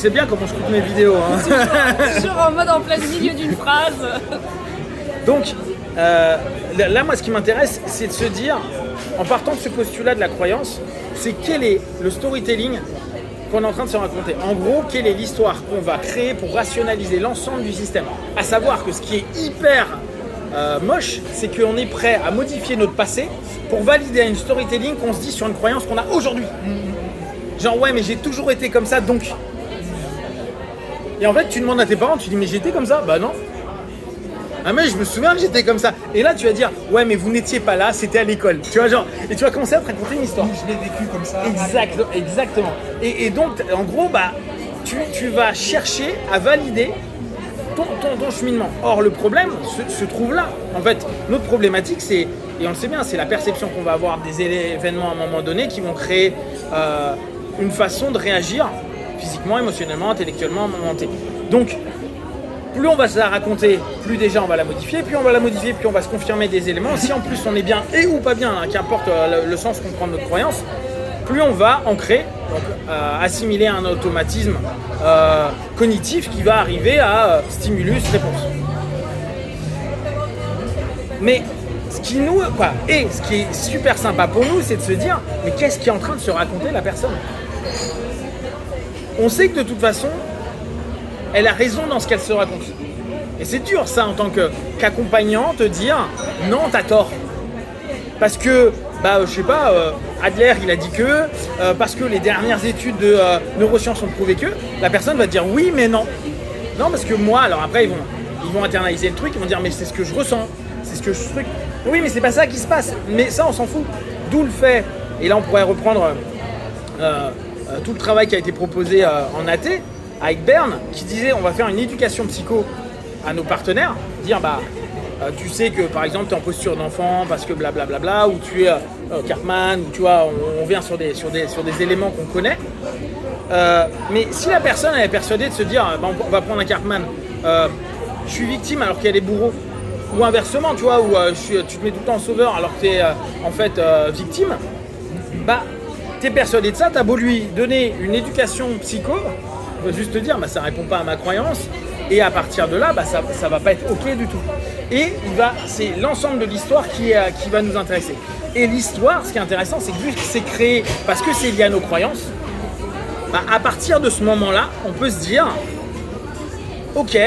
sais bien comment je coupe mes vidéos. Toujours en mode en plein milieu d'une phrase. Donc, là, moi, ce qui m'intéresse, c'est de se dire, en partant de ce postulat de la croyance, c'est quel est le storytelling qu'on est en train de se raconter. En gros, quelle est l'histoire qu'on va créer pour rationaliser l'ensemble du système. À savoir que ce qui est hyper moche, c'est qu'on est prêt à modifier notre passé pour valider une storytelling qu'on se dit sur une croyance qu'on a aujourd'hui. Genre, ouais, mais j'ai toujours été comme ça, donc. Et en fait, tu demandes à tes parents, tu dis, mais j'étais comme ça? Bah non. Ah mais je me souviens que j'étais comme ça. Et là tu vas dire, ouais mais vous n'étiez pas là, c'était à l'école. Tu vois genre, et tu vas commencer à te raconter une histoire. Je l'ai vécu comme ça. Exactement. Et donc en gros, bah, tu vas chercher à valider ton cheminement. Or le problème se trouve là. En fait, notre problématique c'est, et on le sait bien, c'est la perception qu'on va avoir des événements à un moment donné qui vont créer une façon de réagir physiquement, émotionnellement, intellectuellement, à un moment donné. Donc, plus on va se la raconter, plus déjà on va la modifier, plus on va la modifier, plus on va se confirmer des éléments. Si en plus on est bien et ou pas bien, hein, qu'importe le sens qu'on prend de notre croyance, plus on va ancrer, donc assimiler un automatisme cognitif qui va arriver à stimulus-réponse. Mais ce qui est super sympa pour nous, c'est de se dire, mais qu'est-ce qui est en train de se raconter la personne? On sait que de toute façon, elle a raison dans ce qu'elle se raconte. Et c'est dur ça en tant qu'accompagnant, te dire non, t'as tort. Parce que, je sais pas, Adler il a dit que, parce que les dernières études de neurosciences ont prouvé que, la personne va te dire oui mais non. Non parce que moi, alors après ils vont internaliser le truc, ils vont dire mais c'est ce que je ressens, c'est ce que je truc. Oui mais c'est pas ça qui se passe, mais ça on s'en fout. D'où le fait, et là on pourrait reprendre tout le travail qui a été proposé en AT, avec Berne, qui disait on va faire une éducation psycho à nos partenaires, dire tu sais que par exemple tu es en posture d'enfant parce que blablabla, ou tu es Cartman, ou tu vois, on vient sur des éléments qu'on connaît. Mais si la personne elle est persuadée de se dire on va prendre un Cartman, je suis victime alors qu'elle est bourreau, ou inversement, tu vois, où tu te mets tout le temps en sauveur alors que tu es en fait victime, tu es persuadé de ça, tu as beau lui donner une éducation psycho, il va juste te dire ça répond pas à ma croyance, et à partir de là ça va pas être ok du tout. Et c'est l'ensemble de l'histoire qui va nous intéresser. Et l'histoire, ce qui est intéressant, c'est que vu que c'est créé parce que c'est lié à nos croyances, à partir de ce moment-là, on peut se dire ok,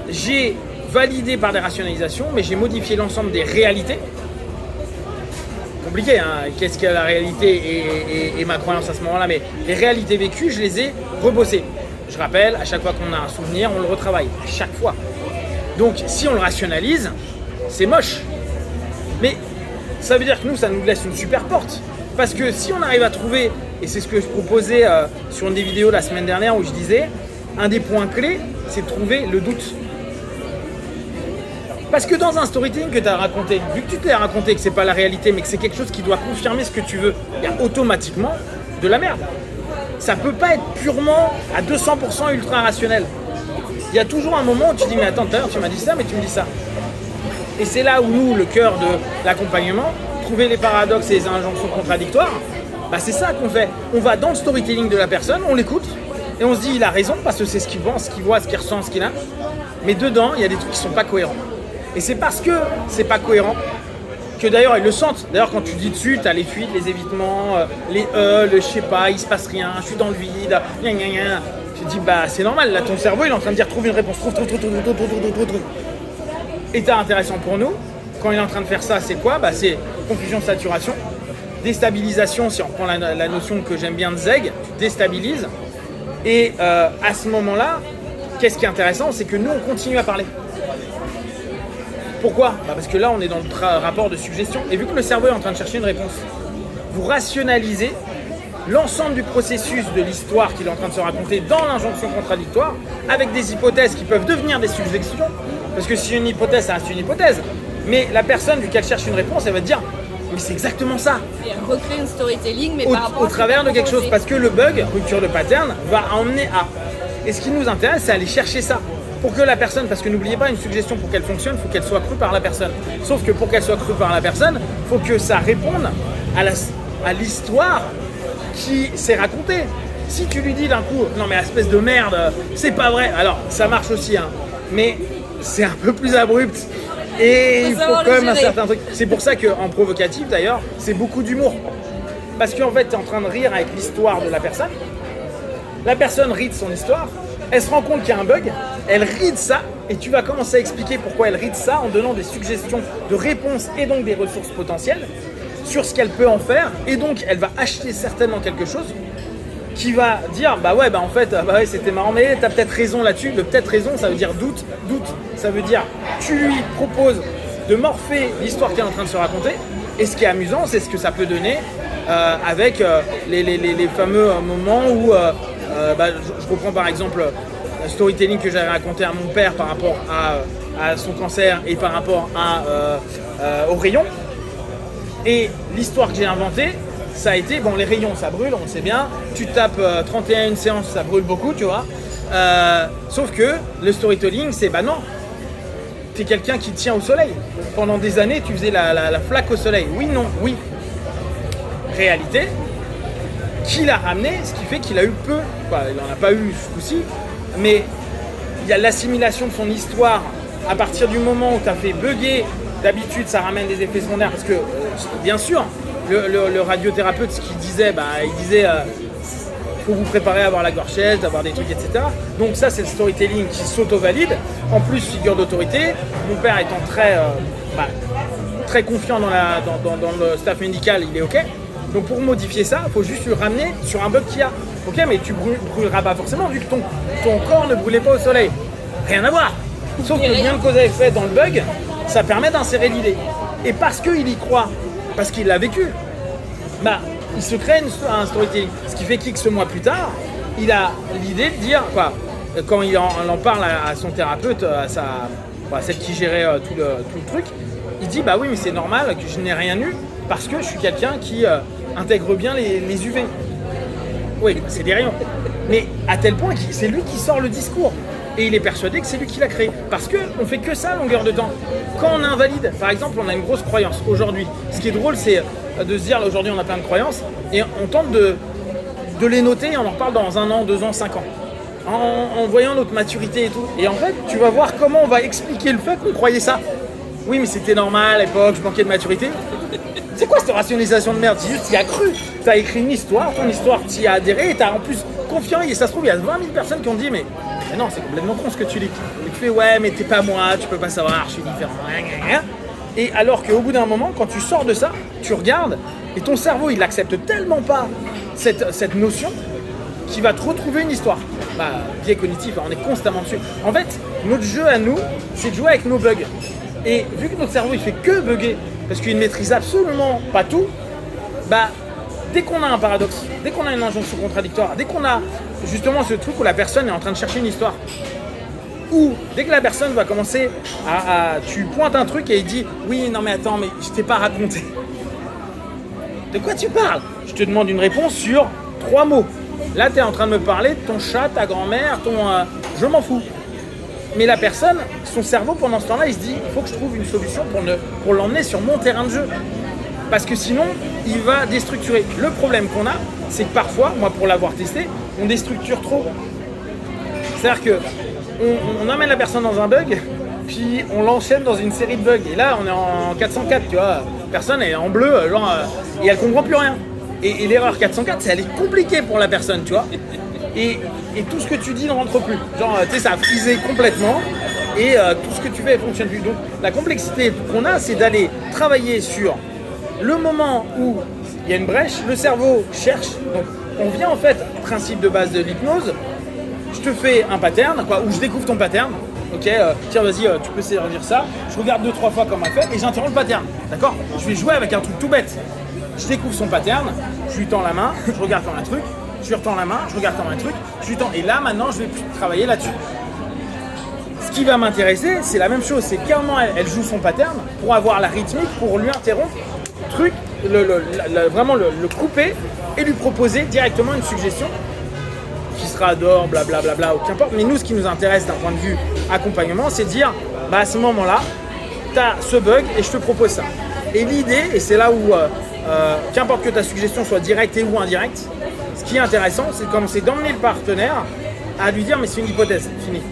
j'ai validé par des rationalisations, mais j'ai modifié l'ensemble des réalités. Compliqué, hein, qu'est-ce qu'est la réalité et ma croyance à ce moment-là, mais les réalités vécues, je les ai rebossées. Je rappelle, à chaque fois qu'on a un souvenir, on le retravaille, à chaque fois. Donc si on le rationalise, c'est moche. Mais ça veut dire que nous, ça nous laisse une super porte. Parce que si on arrive à trouver, et c'est ce que je proposais sur une des vidéos la semaine dernière où je disais, un des points clés, c'est de trouver le doute. Parce que dans un storytelling que tu as raconté, vu que tu te l'as raconté que c'est pas la réalité, mais que c'est quelque chose qui doit confirmer ce que tu veux, il y a automatiquement de la merde. Ça peut pas être purement à 200% ultra rationnel. Il y a toujours un moment où tu dis mais attends, tout à l'heure tu m'as dit ça, mais tu me dis ça. Et c'est là où nous, le cœur de l'accompagnement, trouver les paradoxes et les injonctions contradictoires, c'est ça qu'on fait. On va dans le storytelling de la personne, on l'écoute, et on se dit il a raison parce que c'est ce qu'il pense, ce qu'il voit, ce qu'il ressent, ce qu'il a. Mais dedans, il y a des trucs qui sont pas cohérents. Et c'est parce que c'est pas cohérent que d'ailleurs ils le sentent. D'ailleurs quand tu dis dessus, tu as les fuites, les évitements, les le je sais pas, il se passe rien, je suis dans le vide, gna gna gna. Tu te dis c'est normal, là ton cerveau il est en train de dire trouve une réponse, trouve. Et t'as intéressant pour nous, quand il est en train de faire ça, c'est quoi? C'est confusion, saturation, déstabilisation, si on reprend la notion que j'aime bien de Zeg, tu déstabilises. Et à ce moment-là, qu'est-ce qui est intéressant, c'est que nous on continue à parler. Pourquoi? Parce que là, on est dans le rapport de suggestion. Et vu que le cerveau est en train de chercher une réponse, vous rationalisez l'ensemble du processus de l'histoire qu'il est en train de se raconter dans l'injonction contradictoire, avec des hypothèses qui peuvent devenir des suggestions. Parce que si une hypothèse, ça reste une hypothèse. Mais la personne, vu qu'elle cherche une réponse, elle va te dire mais c'est exactement ça. Et recréer une storytelling, mais par rapport au travers de quelque chose. Parce que le bug, rupture de pattern, va emmener à. Et ce qui nous intéresse, c'est aller chercher ça. Pour que la personne, parce que n'oubliez pas, une suggestion pour qu'elle fonctionne, il faut qu'elle soit crue par la personne. Sauf que pour qu'elle soit crue par la personne, il faut que ça réponde à l'histoire qui s'est racontée. Si tu lui dis d'un coup, non mais espèce de merde, c'est pas vrai, alors ça marche aussi, hein, mais c'est un peu plus abrupt et il faut quand même un certain truc. C'est pour ça qu'en provocatif d'ailleurs, c'est beaucoup d'humour. Parce qu'en fait, tu es en train de rire avec l'histoire de la personne rit de son histoire, elle se rend compte qu'il y a un bug, elle rit de ça, et tu vas commencer à expliquer pourquoi elle rit de ça en donnant des suggestions de réponses et donc des ressources potentielles sur ce qu'elle peut en faire, et donc elle va acheter certainement quelque chose qui va dire en fait c'était marrant, mais t'as peut-être raison là-dessus. Le peut-être raison, ça veut dire doute, ça veut dire tu lui proposes de morpher l'histoire qu'elle est en train de se raconter, et ce qui est amusant, c'est ce que ça peut donner avec les fameux moments où je reprends par exemple le storytelling que j'avais raconté à mon père par rapport à son cancer et par rapport au rayon. Et l'histoire que j'ai inventée, ça a été, les rayons ça brûle, on sait bien, tu tapes 31 séances, ça brûle beaucoup, tu vois. Sauf que le storytelling, c'est non, t'es quelqu'un qui tient au soleil. Pendant des années, tu faisais la flaque au soleil. Oui, non, oui. Réalité, qui l'a ramené, ce qui fait qu'il a eu peu, il n'en a pas eu ce coup-ci, mais il y a l'assimilation de son histoire à partir du moment où tu as fait bugger. D'habitude, ça ramène des effets secondaires parce que, bien sûr, le radiothérapeute, ce qu'il disait, il disait faut vous préparer à avoir la gorge sèche, d'avoir des trucs, etc. Donc ça, c'est le storytelling qui s'auto-valide. En plus, figure d'autorité. Mon père étant très confiant dans le staff médical, il est OK. Donc pour modifier ça, il faut juste le ramener sur un bug qu'il y a. OK, mais tu brûleras pas forcément vu que ton corps ne brûlait pas au soleil. Rien à voir. Sauf que le lien de cause à effet dans le bug, ça permet d'insérer l'idée. Et parce qu'il y croit, parce qu'il l'a vécu, il se crée un storytelling. Ce qui fait qu'X mois plus tard, il a l'idée de dire, quand il en parle à son thérapeute, celle qui gérait tout le truc, il dit oui mais c'est normal que je n'ai rien eu parce que je suis quelqu'un qui intègre bien les UV. Oui, c'est des rayons. Mais à tel point que c'est lui qui sort le discours. Et il est persuadé que c'est lui qui l'a créé. Parce qu'on fait que ça à longueur de temps. Quand on invalide, par exemple, on a une grosse croyance aujourd'hui. Ce qui est drôle, c'est de se dire, aujourd'hui on a plein de croyances, et on tente de les noter et on en reparle dans 1 an, 2 ans, 5 ans. En voyant notre maturité et tout. Et en fait, tu vas voir comment on va expliquer le fait qu'on croyait ça. Oui, mais c'était normal à l'époque, je manquais de maturité. C'est quoi cette rationalisation de merde? C'est juste, tu y as cru. Tu as écrit une histoire, ton histoire, tu y as adhéré, et tu as en plus confiant. Et ça se trouve, il y a 20 000 personnes qui ont dit, mais non, c'est complètement con ce que tu dis. Et tu fais, ouais, mais t'es pas moi, tu peux pas savoir, je suis différent. Et alors qu'au bout d'un moment, quand tu sors de ça, tu regardes, et ton cerveau, il accepte tellement pas cette notion qu'il va te retrouver une histoire. Biais cognitif, on est constamment dessus. En fait, notre jeu à nous, c'est de jouer avec nos bugs. Et vu que notre cerveau, il fait que bugger, parce qu'il ne maîtrise absolument pas tout, dès qu'on a un paradoxe, dès qu'on a une injonction contradictoire, dès qu'on a justement ce truc où la personne est en train de chercher une histoire, ou dès que la personne va commencer tu pointes un truc et il dit « Oui, non mais attends, mais je t'ai pas raconté. » De quoi tu parles? Je te demande une réponse sur 3 mots. Là, tu es en train de me parler de ton chat, ta grand-mère, je m'en fous. Mais la personne, son cerveau, pendant ce temps-là, il se dit « Il faut que je trouve une solution pour l'emmener sur mon terrain de jeu. » Parce que sinon, il va déstructurer. Le problème qu'on a, c'est que parfois, moi pour l'avoir testé, on déstructure trop. C'est-à-dire qu'on amène la personne dans un bug, puis on l'enchaîne dans une série de bugs. Et là, on est en 404, tu vois. La personne est en bleu, et elle comprend plus rien. Et l'erreur 404, elle est compliquée pour la personne, tu vois. Et tout ce que tu dis ne rentre plus. Ça a frisé complètement. Et tout ce que tu fais ne fonctionne plus. Donc, la complexité qu'on a, c'est d'aller travailler sur le moment où il y a une brèche, le cerveau cherche. Donc, on vient en fait, principe de base de l'hypnose, je te fais un pattern, où je découvre ton pattern. Ok, tiens, vas-y, tu peux servir ça. Je regarde 2-3 fois comme on a fait et j'interromps le pattern. D'accord? Je vais jouer avec un truc tout bête. Je découvre son pattern, je lui tends la main, je regarde comme un truc, je lui retends la main, je regarde comme un truc, je lui tends. Et là, maintenant, je vais travailler là-dessus. Ce qui va m'intéresser, c'est la même chose. C'est comment elle joue son pattern pour avoir la rythmique, pour lui interrompre truc, vraiment le couper et lui proposer directement une suggestion qui sera d'or, blablabla, ou qu'importe. Mais nous, ce qui nous intéresse d'un point de vue accompagnement, c'est de dire, à ce moment-là, tu as ce bug et je te propose ça. Et l'idée, et c'est là où, qu'importe que ta suggestion soit directe et ou indirecte, ce qui est intéressant, c'est de commencer d'emmener le partenaire à lui dire mais c'est une hypothèse, fini.